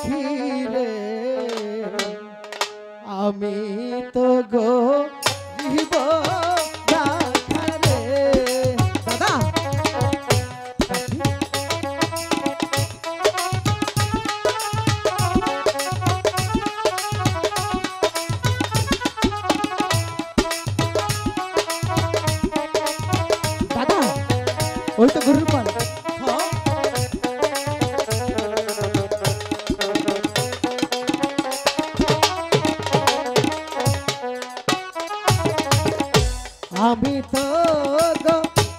রাখি রে আমি তো গো জীব রাখারে দাদা দাদা ওই তো গরুর পাল আমি তো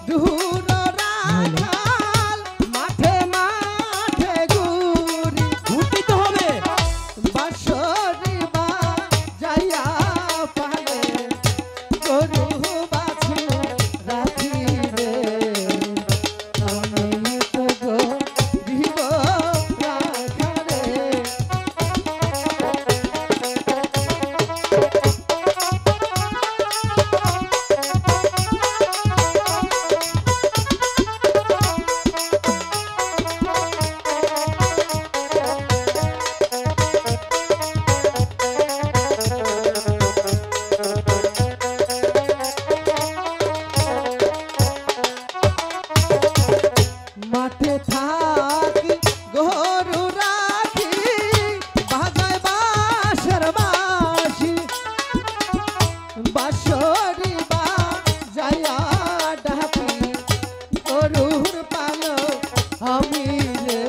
দূর রাখাল মাঠে মাঠে ঘুরি ঘুরতে তো হবে বাঁশরি বা যাইয়া পালে গরু বাছু রাখি রে আমি তো জীব রাখারে মাঠে থাকি গরু রাখি বাজায় বাঁশের বাঁশি বাঁশরি বা যাইয়া ডাকি গরুর পালো আমি রে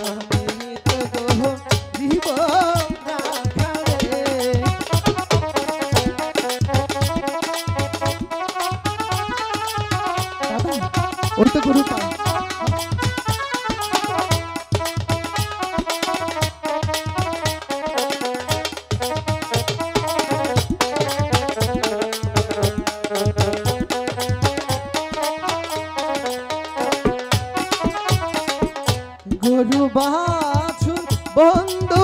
আমি তো গো জীব রাখারে দাদা ওই তো গরু পাল গরু বাছু বন্ধু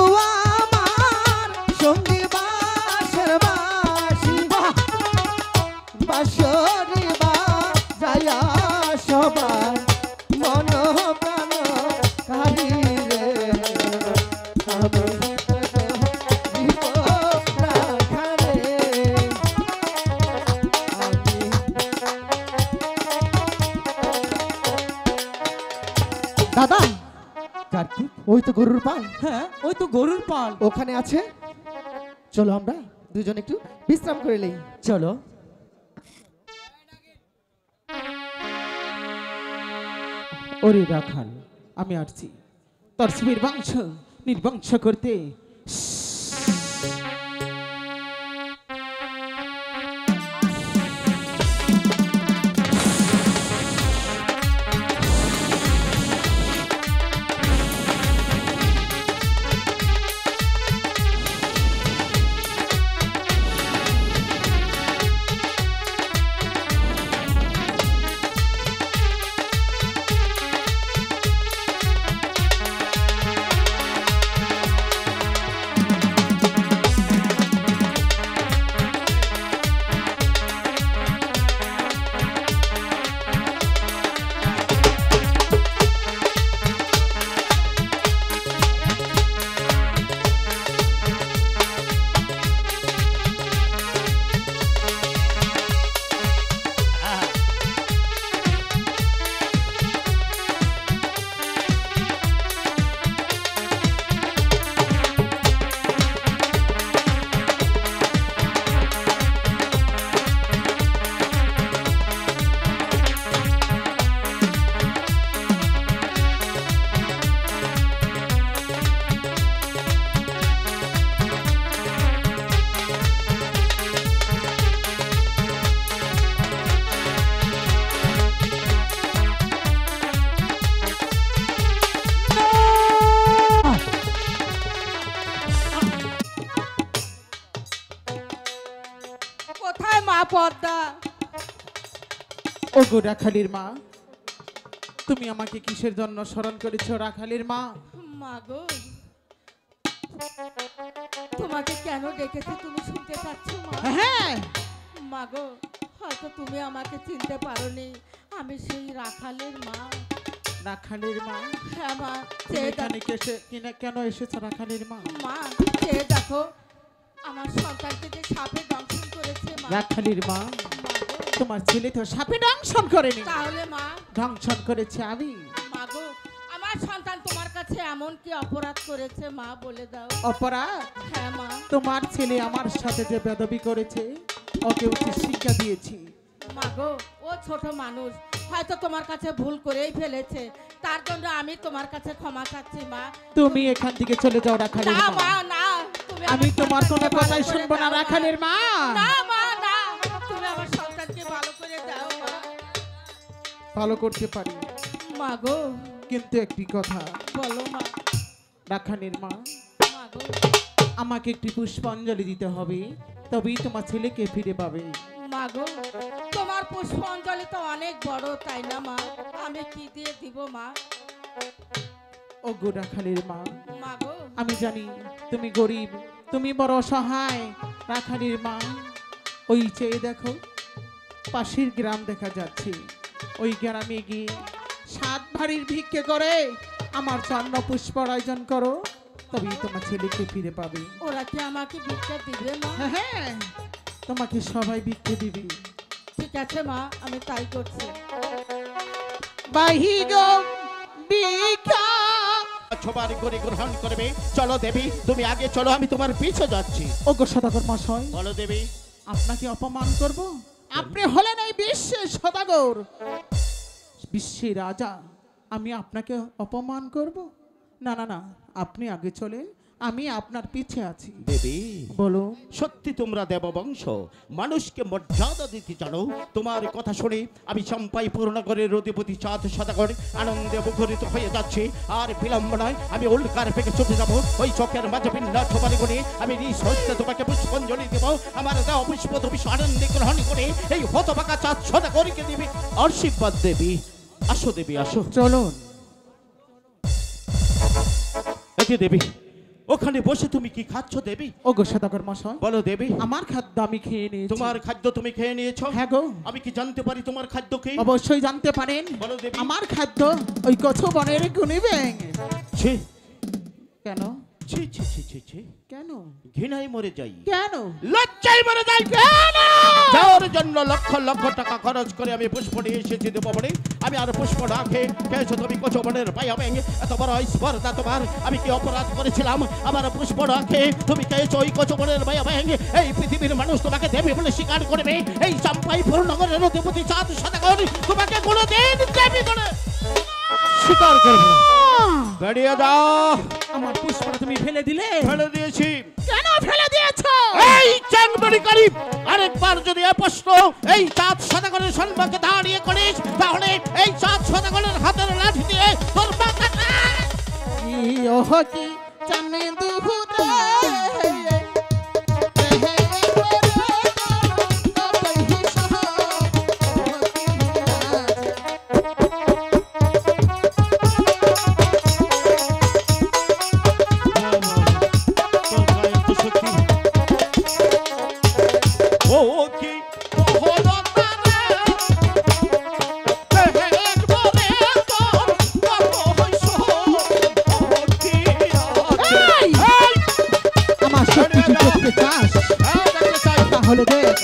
আমার সঙ্গী বাঁশের বাঁশি বাঁশরি বা যাইয়া সবার মন প্রাণ কারি রে আমি তো জীব রাখারে আমি দাদা কার্তিক ওই তো গরুর পাল হ্যাঁ ওই তো গরুর পাল ওখানে আছে চলো আমরা দুজন একটু বিশ্রাম করে নেই চলো ওরে রাখাল আমি আসছি তোর শিবের বংশ নির্বংশ করতে পদ্মা ও গো রাখালির মা, তুমি আমাকে কিসের জন্য স্মরণ করেছো রাখালির মা? মা গো, তোমাকে কেন ডেকেছি তুমি শুনতে পাচ্ছ মা? হ্যাঁ মা গো, হয়তো তুমি আমাকে চিনতে পারোনি, আমি সেই রাখালের মা। রাখালের মা হ্যাঁ মা, তুমি চেয়ে এখানে কেন এসেছো রাখালের মা? মা, চেয়ে দেখো আমার সন্তানকে যে সাপে দংশন করেছে মা। রাখালের মা, মা গো, তোমার ছেলে তো সাপে দংশন করেনি, তাহলে মা, দংশন করেছে আমি। মা গো, আমার সন্তান তোমার কাছে এমন কি অপরাধ করেছে মা, বলে দাও। অপরাধ? হ্যাঁ মা। তোমার ছেলে আমার সাথে যে বেদবি করেছে ওকে উচিত শিক্ষা দিয়েছি। মা গো, ও ছোট মানুষ, হয়তো তোমার কাছে ভুল করেই ফেলেছে, তার জন্য আমি তোমার কাছে ক্ষমা চাচ্ছি মা। তুমি এখান থেকে চলে যাও রাখালের না মা। মা, না, তুমি আমি আমার তোমার কোনো সন্তানকে কথাই ভালো করে শুনবো না দাও, মা। রাখালের মা। না মা, না, তুমি আমার সন্তানকে ভালো করে দাও মা। ভালো করতে পারি, মা গো, কিন্তু একটি কথা বলো মা। রাখালের মা, মা গো, আমাকে একটি পুষ্পাঞ্জলি দিতে হবে, তবেই তোমার ছেলেকে ফিরে পাবে। মা গো, তোমার পুষ্পাঞ্জলি তো অনেক বড়, তাই না মা? আমি কি দিয়ে দিব মা? ও গো রাখালের মা, মা গো, আমি জানি তুমি গরিব, তুমি বড় অসহায়। রাখালের মা, ওই চেয়ে দেখো পাশের গ্রাম দেখা যাচ্ছে, ওই গ্রামে গিয়ে 7 ভাড়ির ভিক্ষে করে আমার জন্য পুষ্পর আয়োজন করো, তবেই তোমার ছেলেকে ফিরে পাবে। ওরা কি আমাকে ভিক্ষা দিবে মা? হ্যাঁ হ্যাঁ, তোমাকে সবাই ভিক্ষে দিবে। ঠিক আছে মা, আমি তাই করছি। বাহি গো ভিক্ষা। সবার করে গ্রহণ করবে। চলো দেবী, তুমি আগে চলো, আমি তোমার পিছে যাচ্ছি। ও গো সদাগর মশাই, বলো দেবী। আপনাকে অপমান করব? আপনি হলেন এই বিশ্বের সদাগর, বিশ্বের রাজা, আমি আপনাকে অপমান করব? না না না, আপনি আগে চলেন, আমি আপনার পিছে আছি। দেবী, বলো। সত্যি তোমরা দেববংশ, মানুষকে মর্যাদা দিতে জানো। তোমার কথা শুনে আমি চম্পাই পুরনগরের অধিপতি চাঁদ সদাগর আনন্দে মুখরিত হয়ে যাচ্ছে। আর বিলম্ব নয়, আমি উল্কার পেকে চলে যাব। ওই চোখের মাঝে ভিন্না সবার গুণে আমি নিজ হস্তে তোমাকে পুষ্পাঞ্জলি দেব। আমার দেওয়া পুষ্প তুমি আনন্দে গ্রহণ করে এই হতবাকা চাঁদ সদাগরকে দিবি আশীর্বাদ। দেবী আসো, দেবী আসো। চলুন। একে দেবী, ওখানে বসে তুমি কি খাচ্ছ দেবী? ও গো সদাগর মশাই, বলো দেবী। আমার খাদ্য আমি খেয়ে নিয়েছি। তোমার খাদ্য তুমি খেয়ে নিয়েছো? হ্যাঁ গো। আমি কি জানতে পারি তোমার খাদ্য কি? অবশ্যই জানতে পারেন। বলো দেবী। আমার খাদ্য ওই কচু বনের গুনি ব্যাং। ছি কেন? ছি ছি ছি ছি ছি, কেন? ঘৃণায় মরে যাই, কেন? লজ্জায় মরে যাই। কেন? যাওয়ার জন্য লক্ষ লক্ষ টাকা খরচ করে আমি পুষ্প নিয়ে এসেছি দেবো বলে আমি আর পুষ্প না খেয়ে খেয়েছো তুমি কচুবনের পাইয়া ব্যাং। এত বড় স্পর্ধা তোমার, আমি কি অপরাধ করেছিলাম? আমার পুষ্প না খেয়ে তুমি খেয়েছো ওই কচুবনের পাইয়া ব্যাং। এই পৃথিবীর মানুষ তোমাকে দেবে বলে স্বীকার করবে? এই চাম্পাই পুরনগরের অধিপতি চাঁদ সদাগর তোমাকে কোনোদিন দেবী বলে স্বীকার করবে না। বেরিয়ে দাও। আমার পুষ্পটা তুমি ফেলে দিলে? ফেলে দিয়েছি। কেন ফেলে দিয়েছো? এই চাংবাড়িকারী, আরেকবার যদি এ প্রশ্ন এই চাঁদ সদাগরের সম্মুখে দাঁড়িয়ে করিস, তাহলে এই চাঁদ সদাগরের হাতের লাঠি দিয়ে তোর মাথা ওহ কি জানে দুহুতে তাহলে দেখ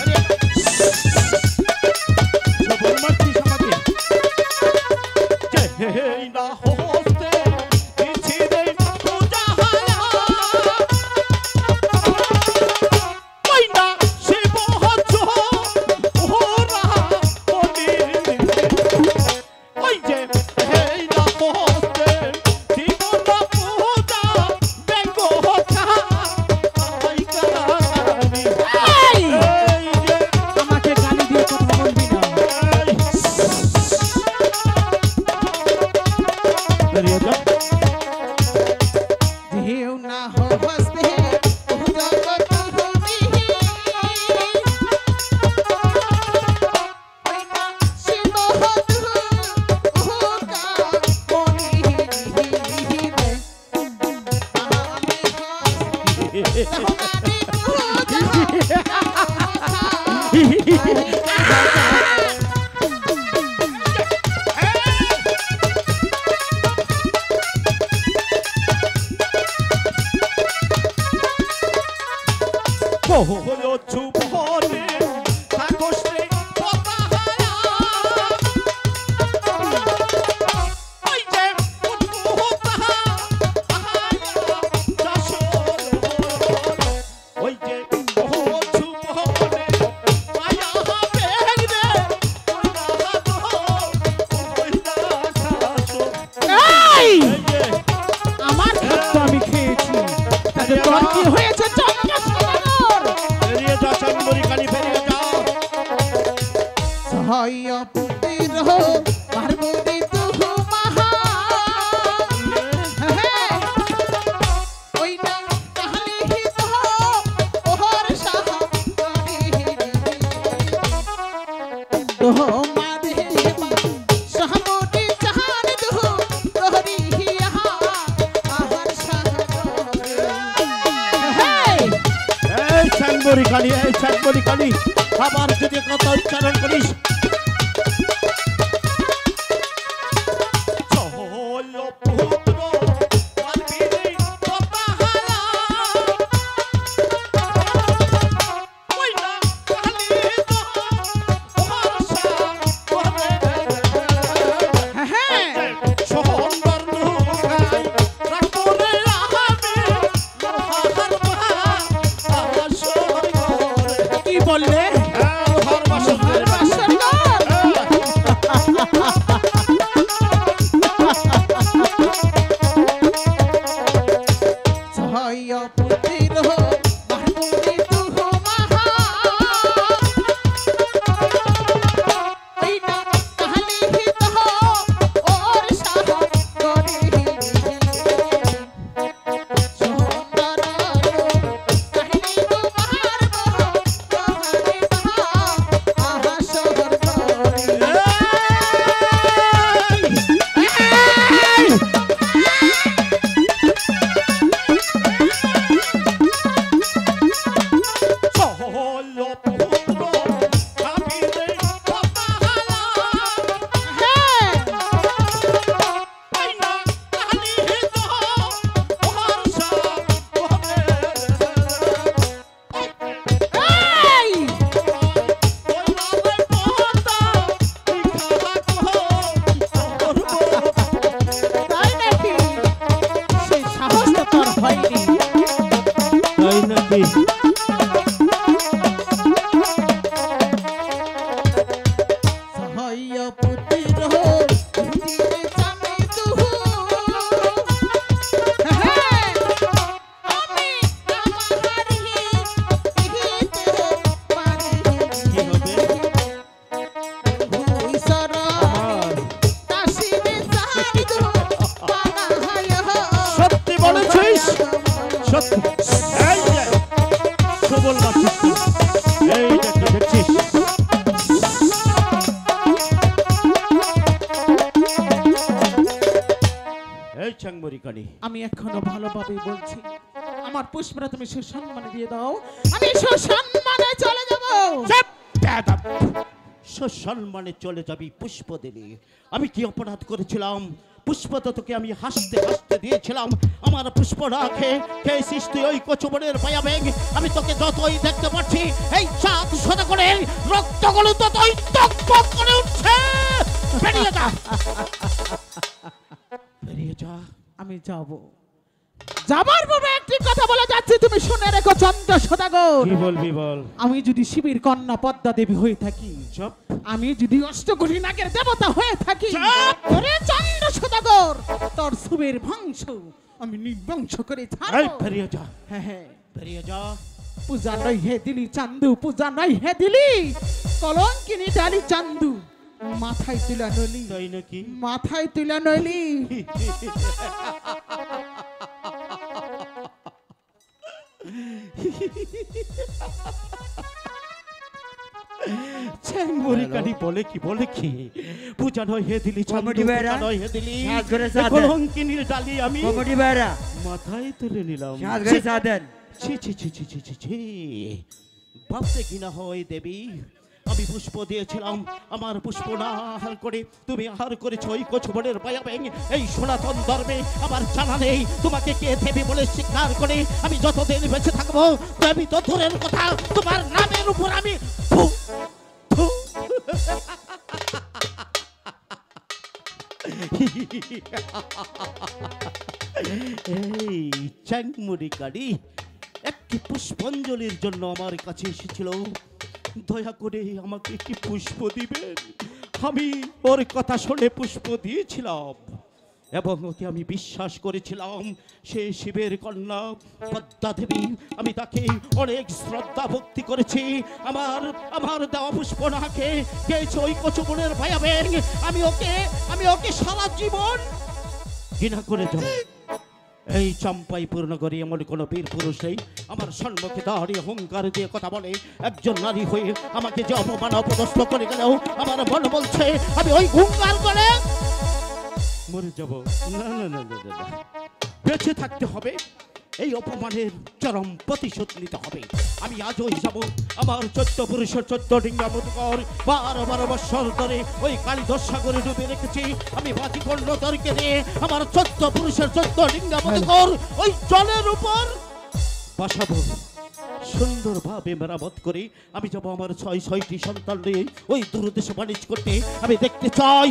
হয়েছো বনে থাকোস রে পতাহারা ওই যে উদ্ভূতা ওই যে হয়েছো বনে মায়া বেগরে এই আমার খাদ্য আমি খেয়েছি তাতে তোর কি হয়েছে চন্দ্র সদাগর বেরিয়ে যা চাঙ্গুরি কানি বেরিয়ে যা সহায় পুতির পার্বতী তুহু মহা ওই না কাহানি হিত ওহর সাহ তোমারে সহমতি চাহান দুহু তোহরি হিয়া আহার সাহ এই চাঙ্গুরি কানি আবার যদি কথা উচ্চারণ করিস চহল পুত্র পালবিরে পতাহারা ওই না কালি তো ওহরসা করে হ্যাঁ সুন্দর নুখাই রাখরে আহাবে লোহার মহা আশর করে কি বললে লোহার বাসন করে সহায় পুতির পার্বতী তুহু মহা ওই না কাহানি হিত ওর সাহ করে সুন্দর কাহিনী তোমার মহারে আহা শহর করে চহল পুত্র পালবিরে পতাহারা ওই না কালি তো ওহরসা করে এই তাই নাকি সেই সাহস তো তোর হয়নি তাই নাকি সহায় পুতির ধুতিরে জানে তুহু আমি আমারি হিতে পারি কি হবে ভুইসর তাসিবে সাইদু পানাহায় সত্যি বলেছিস সত্যি এই যে সবল বাচ্চা এই দেখছিস এই চাঙ্গুরি কানি আমি এখনো ভালোভাবে বলছি আমার পুষ্পরা তুমি সুসম্মানে দিয়ে দাও আমি সুসম্মানে চলে যাব সসম্মানে চলে যাবি পুষ্প দিলি আমি কি অপরাধ করেছিলাম পুষ্প তো তোকে আমি হাসতে হাসতে দিয়েছিলাম আমার পুষ্প রাখে খেয়েছিস তুই ওই কচুবনের পায়া ব্যাগ আমি তোকে যতই দেখতে পাচ্ছি এই চাঁদ সোনা করে রক্তগুলো ততই টকবক করে উঠছে বেরিয়ে যা বেরিয়ে যা আমি যাব যাবার পূর্বে একটি কথা বলে যাচ্ছি তুমি শুনে রেখো চন্দ্র সদাগর কি বলবি বল আমি যদি শিবের কন্যা পদ্মা দেবী হয়ে থাকি চুপ আমি যদি অষ্টকোটি নাগের দেবতা হয়ে থাকি চুপ! ওরে চন্দ্র সদাগর তোর সুবের বংশ আমি নিবংশ করে এই ছাড়বো বেরিয়ে যা হ্যাঁ হ্যাঁ বেরিয়ে যা পূজা নয় হে দিলি চান্দু পূজা নয় হে দিলি কলঙ্কিনী ডালি চান্দু মাথায় তুলা নলি তাই নাকি মাথায় তুলা নলি চেঙ্গুরি কানি বলে কি পূজা নয় হে দিলি চাঁদ কমিটি ভাইরা, পূজা নয় হে দিলি সাজ করে সাথ দেন। কলঙ্কিনীর ডালি আমি কমিটি ভাইরা মাথায় তুলে নিলাম সাজ করে সাথ দেন। ছি ছি ছি ছি ছি ছি ছি ভাবতে ঘৃণা হয় দেবী আমি পুষ্প দিয়েছিলাম, আমার পুষ্প না আহার করে তুমি আহার করেছো ওই কচুবনের পায়া ব্যাং। এই সনাতন ধর্মে আমার জানা নেই তোমাকে কে দেবী বলে স্বীকার করে আমি যতদিন বেঁচে থাকবো আমি তো দূরের কথা তোমার নামের উপর আমি থু, থু। এই চ্যাংমুড়ি গাড়ি একটি পুষ্পাঞ্জলির জন্য আমার কাছে এসেছিল, দয়া করে আমাকে একটি পুষ্প দিবেন। আমি ওর কথা শুনে পুষ্প দিয়েছিলাম এবং ওকে আমি বিশ্বাস করেছিলাম সে শিবের কন্যা পদ্মা দেবী। আমি তাকে অনেক শ্রদ্ধা ভক্তি করেছি। আমার আমার দেওয়া পুষ্প না খেয়েছে ওই কচুবনের ভাইয়া ব্যাং। আমি ওকে সারা জীবন ঘৃণা করে যাব। এই চম্পাইপুর নগরী এমন কোনো বীর পুরুষ নেই আমার সম্মুখে দাঁড়িয়ে হুঙ্কার দিয়ে কথা বলে। একজন নারী হয়ে আমাকে যে অপমান অপদস্থ করে গেলেও আমার মন বলছে আমি ওই হুঙ্কার করে মরে যাব। না না না না না, বেঁচে থাকতে হবে, এই অপমানের চরম প্রতিশোধ নিতে হবে। আমি আজই যাব আমার 14 পুরুষের 14 ডিঙ্গা মধুকর 12 বছর ধরে ওই কালীধর সাগরে ডুবে রেখেছি। আমি বাজি কর্ণধরকে দিয়ে আমার 14 পুরুষের 14 ডিঙ্গা মধুকর ওই জলের উপর বসাবো। সুন্দরভাবে মেরামত করে আমি যাব আমার 6টি সন্তান নিয়ে ওই দূরদেশে বাণিজ্য করতে। আমি দেখতে চাই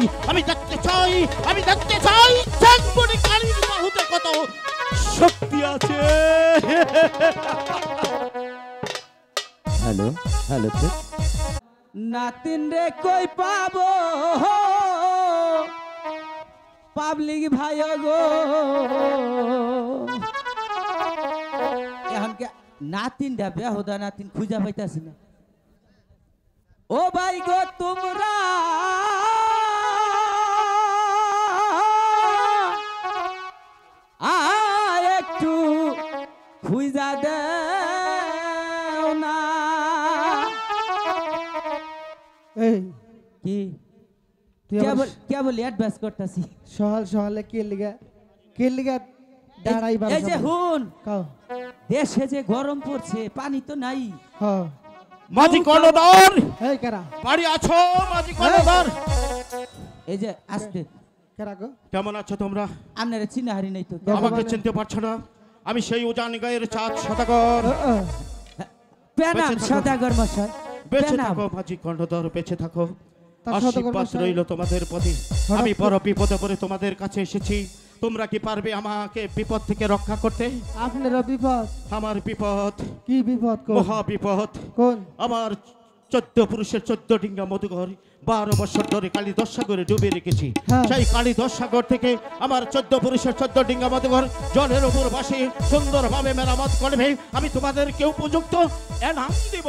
চ্যাংমুড়ি কালীর বাহুতে কত শক্তি আছে। হ্যালো হ্যালো নাতিন রে কই পাবো পাবলিক ভাই গো, এখন কে নাতিন রে বেহুদা নাতিন খুঁজা পাইতাছি না। ও ভাই গো তোমরা একটু খুঁজা দেও না। এই কি তুই আবার কেবল অ্যাডভাইস করতেছি। সহালে কে লিগা দাঁড়াই এই যে হুন কাও দেশে যে গরম পড়ছে পানি তো নাই। হ্যাঁ মাঝি কর্ণধর এই কারা বাড়ি আছো? মাঝি কর্ণধর এই যে আসতে কারা গো? কেমন আছো তোমরা? আপনারা চিনাহারি নাই তো। আমাকে চিনতে পারছো না? আমি সেই উজান গায়ের চাঁদ সদাগর। পেনাম বেঁচে থাকো। সদাগর মশাই বেঁচে পেনাম। থাকো মাঝি কর্ণধর, বেঁচে থাকো। তা সদাগর আশীর্বাদ মশাই, রইল তোমাদের প্রতি। হঠাৎ আমি করে- বড় বিপদে পড়ে তোমাদের কাছে এসেছি। তোমরা কি পারবে আমাকে বিপদ থেকে রক্ষা করতে? আপনারা বিপদ? আমার বিপদ কি বিপদ? কোন মহা বিপদ। কোন? আমার 14 পুরুষের 14 ডিঙ্গা মধুঘর 12 বছর ধরে কালীধর সাগরে ডুবে রেখেছি। হ্যাঁ। সেই কালীধর সাগর থেকে আমার 14 পুরুষের 14 ডিঙ্গা মধুঘর জলের উপর বসে সুন্দরভাবে মেরামত করবে। আমি তোমাদেরকে উপযুক্ত এনাম দিব।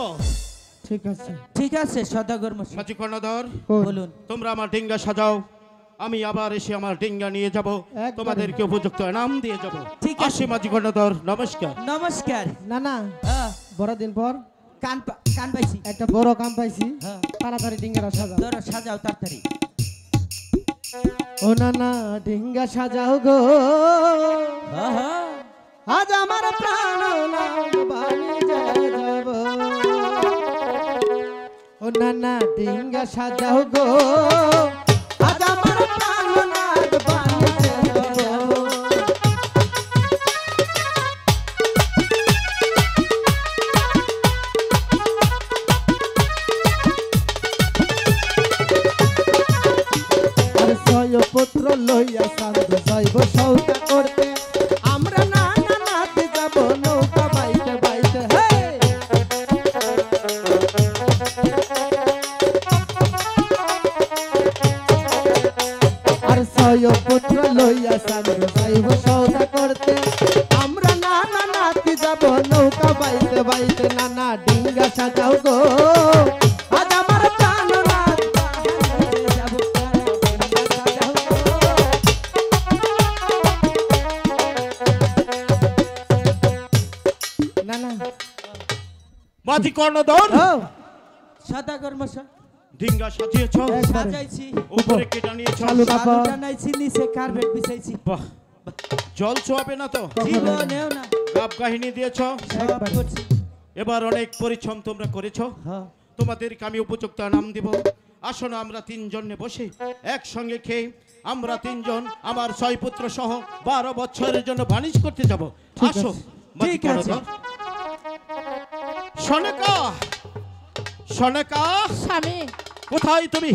ঠিক আছে সদাগর মশাই মাঝি কর্ণধর, কোন? বলুন। তোমরা আমার ডিঙ্গা সাজাও, আমি আবার এসে আমার ডিঙ্গা নিয়ে যাব, একবারে। তোমাদেরকে উপযুক্ত এনাম দিয়ে যাব। ঠিক আছে। আসি মাঝি কর্ণধর, নমস্কার। নমস্কার। না না বড় দিন পর কান পাইছি। একটা বড় কাম পাইছি, হ্যাঁ। তাড়াতাড়ি ডিঙ্গারা সাজাও। ধরো সাজাও তাড়াতাড়ি। ও না না ডিঙ্গা সাজাও গো, আহা, আজ আমার প্রাণ বাণী যাব। ও না না ডিঙ্গা সাজাও গো, আজ আমার প্রাণ বাণী যাব। পুত্র লইয়া সাধু যাইব সৌকা করতে, আমরা না না নাতে যাব নৌকা বাইতে বাইতে। হে আর ছয় পুত্র লইয়া সাধু যাইব সৌকা করতে, আমরা না না নাতে যাব নৌকা বাইতে বাইতে। না না ডিঙ্গা সাজাও গো, আজ আমার প্রাণ নাথ বাহিতে যাব। না না মাঝি কর্ণধর, সদাগর মশাই ডিঙ্গা সাজিয়েছ, একবারে। সাজাইছি। উপরে কেটা নিয়েছ। চালু কাপড়। আলু টানাইছি, নিচে কার্পেট বিছাইছি। বাহ, জল ছোঁয়াবে না তো? জীবনেও না গাব কাহিনী দিয়েছ। সব একবারে। করছি। এবার অনেক পরিশ্রম তোমরা করেছো। হ্যাঁ। তোমাদেরকে আমি উপযুক্ত নাম দেব। আসো না আমরা তিনজনে বসে একসঙ্গে খেয়ে আমরা তিনজন আমার 6 পুত্র সহ 12 বছরের জন্য বাণিজ্য করতে যাব। আসো মাঝি ঠিক আছে। কর্ণধর। সনেকা, সনেকা, স্বামী, কোথায় তুমি?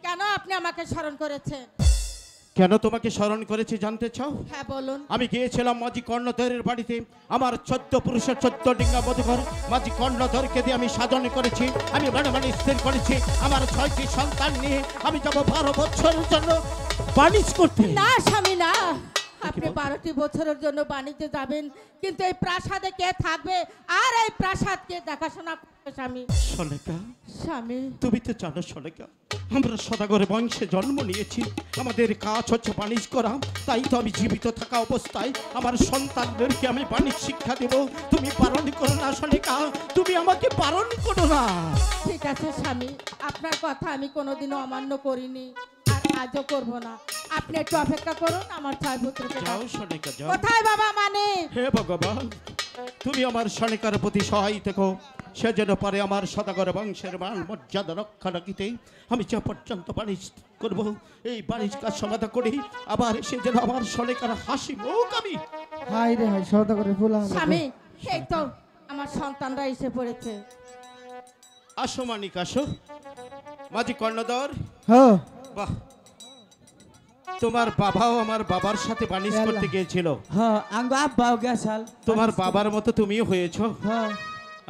কেন আপনি আমাকে স্মরণ করেছেন? কেন তোমাকে স্মরণ করেছি জানতে চাও? হ্যাঁ বলুন। আমি গিয়েছিলাম মাঝি কর্ণধরের বাড়িতে। আমার 14 পুরুষের 14 ডিঙ্গা মধুকর মাঝি কর্ণধরকে দিয়ে আমি সাধন করেছি। আমি মানে স্থির করেছি আমার 6টি সন্তান নিয়ে আমি যাব 12 বছরের জন্য বাণিজ্য করতে। না স্বামী না, আপনি 12টি বছরের জন্য বাণিজ্যে যাবেন, কিন্তু এই প্রাসাদে কে থাকবে আর এই প্রাসাদকে দেখাশোনা করবে স্বামী? সনেকা, স্বামী, তুমি তো জানো সনেকা, আমরা সদাগরে বংশে জন্ম নিয়েছি, আমাদের কাজ হচ্ছে বাণিজ্য করা। তাই তো আমি জীবিত থাকা অবস্থায় আমার সন্তানদেরকে আমি বাণিজ্য শিক্ষা দেব। তুমি পালন করো না সনেকা, তুমি আমাকে পালন করো না। ঠিক আছে স্বামী, আপনার কথা আমি কোনোদিনও অমান্য করিনি আর আজও করব না। আপনি একটু অপেক্ষা করুন, আমার 6 পুত্রকে যাও ডাক- সনেকা যাও। কোথায় বাবা মানে? হে ভগবান, তুমি আমার সনিকার প্রতি সহায় থেকো, সে যেন পারে আমার সদাগর বংশের মান মর্যাদা রক্ষা রাখিতে। আমি যে পর্যন্ত বাণিজ্য করব, এই বাণিজ্য কাজ সমাধা করি, আবার সে যেন আমার সনিকার হাসি মুখ আমি। হাই রে হাই, সওদাগরের পোলাহান। স্বামী, এই তো আমার সন্তানরা এসে পড়েছে। আসো মানিক আসো। মাঝি কর্ণধর, হ্যাঁ, বাহ, তোমার বাবাও আমার বাবার সাথে বাণিজ্য করতে গিয়েছিল। হ্যাঁ আঙ্গ আব্বাও গেছাল। তোমার বাবার মতো তুমিও হয়েছো। হ্যাঁ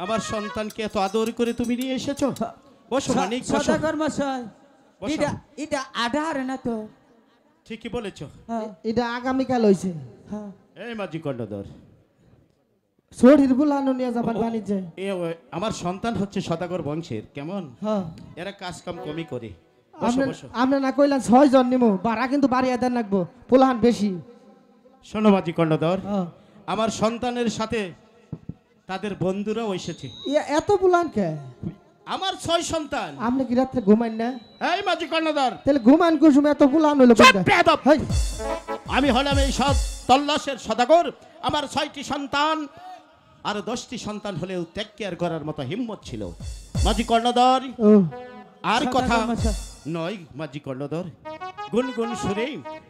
আমার সন্তানকে এত আদর করে তুমি নিয়ে এসেছো। বসো মানিক বসো। সদাগর মশাই, বসো। এটা এটা আধার না তো? ঠিকই বলেছো। হ্যাঁ এটা আগামীকাল হইছে। হ্যাঁ। এই মাঝি কর্ণধর, শরীর পোলাহান নিয়ে যাবার বাণিজ্যে। আমার সন্তান হচ্ছে সদাগর বংশের, কেমন হ্যাঁ, এরা কাজ কাম কমই করে। বসো বসো। আপনি না কইলেন 6 জন নিমু, ভাড়া কিন্তু বাড়িয়ে দেন লাগবো, পোলাহান বেশি। শোনো মাঝি কর্ণধর, হ্যাঁ, আমার সন্তানের সাথে তাদের বন্ধুরাও এসেছে। এত পোলাহান কে? আমার 6 সন্তান। আপনি কি রাত্রে ঘুমাইন না? এই মাঝি কর্ণধর, তাহলে ঘুমান কুসুম এত পোলাহান হইলো চুপ কোনটা? বেয়াদব! হাই, আমি হলাম এই সব তল্লাশের সদাগর। আমার 6টি সন্তান আর 10টি সন্তান হলেও ত্যাগ কেয়ার করার মতো হিম্মত ছিল। মাঝি কর্ণধর, ও আর কথা সদাগর মশাই। নয় মাঝি কর্ণধর, গুনগুন সুরে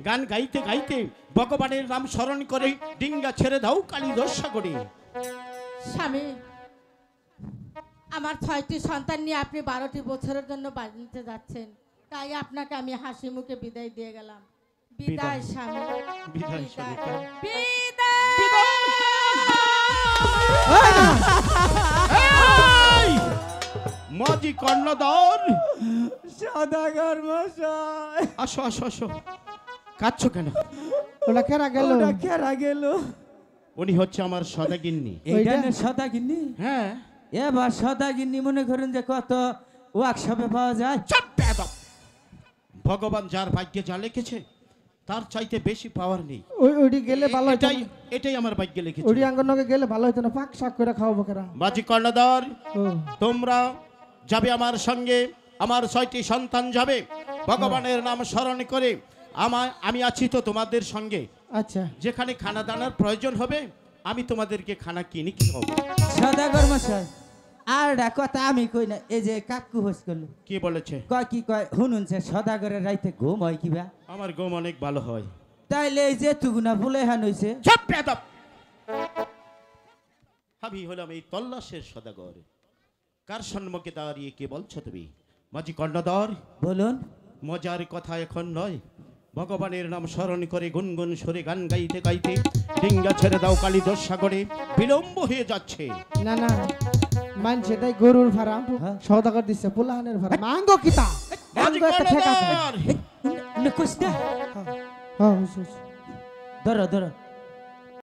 গান গাইতে গাইতে ভগবানের নাম স্মরণ করে ডিঙ্গা ছেড়ে দাও কালী দশা করে। স্বামী, আমার 6টি সন্তান নিয়ে আপনি 12টি বছরের জন্য বাণিজ্যে যাচ্ছেন, তাই আপনাকে আমি হাসি মুখে বিদায় দিয়ে গেলাম। বিদায় স্বামী, বিদায় সনিকা। এই! মাঝি কর্ণধর, সদাগর মশাই, আসো আসো আসো। কাঁদছো কেন? ওটা কেরা গেল? ওটা কেরা গেল? উনি হচ্ছে আমার সদাগিন্নি। এইটা না সদাগিন্নি? হ্যাঁ। এবার সদাগিন্নি মনে করেন যে কত ওয়ার্কশপে পাওয়া যায়। চুপ বেয়াদব! ভগবান যার ভাগ্যে যা লিখেছে তার চাইতে বেশি পাওয়ার নেই। ওইটি গেলে ভালো হইতো এটাই না? এটাই আমার ভাগ্যে লিখেছে। ওইটি আঙ্গনকে গেলে ভালো হইতো না? পাক শাক করে খাওয়াবো কেরা? মাঝি কর্ণধর, ও তোমরা যাবে আমার সঙ্গে, আমার 6টি সন্তান যাবে ভগবানের নাম স্মরণ করে। আমি আছি তো তোমাদের সঙ্গে। আচ্ছা, যেখানে খানা দানার প্রয়োজন হবে আমি তোমাদেরকে খানা কিনে খাওয়াবো। সদাগর মশাই, আর একটা কথা আমি কই না, এই যে কাকু হোস করলো কি বলেছে? কয় কি কয় শুনুন সে সদাগরের রাইতে ঘুম হয় কিবা? আমার গম অনেক ভালো হয়। তাইলে এই যে তুগুনা ফুলে হান হইছে। চুপ বেয়াদব! আমি হলাম এই তল্লাশের সদাগর। কার সম্মুখে দাঁড়িয়ে কে বলছো তুমি? মাঝি কর্ণধর, বলুন। মজার কথা এখন নয়। ভগবানের নাম স্মরণ করে গুনগুন সুরে গান গাইতে গাইতে ডিঙ্গা ছেড়ে দাও কালী দশাগরে। বিলম্ব হয়ে যাচ্ছে। না না, মান সেটাই গরুর ভাড়া হ্যাঁ। সওদাগর দিচ্ছে, পোলাহানের ভাড়া মাঙ্গ কিতা? মাঝি মাঙ্গ একটা ঠেকা আছে। কর্ণধর! কইস না? হ্যাঁ, হইছে, হইছে। ধরো ধরো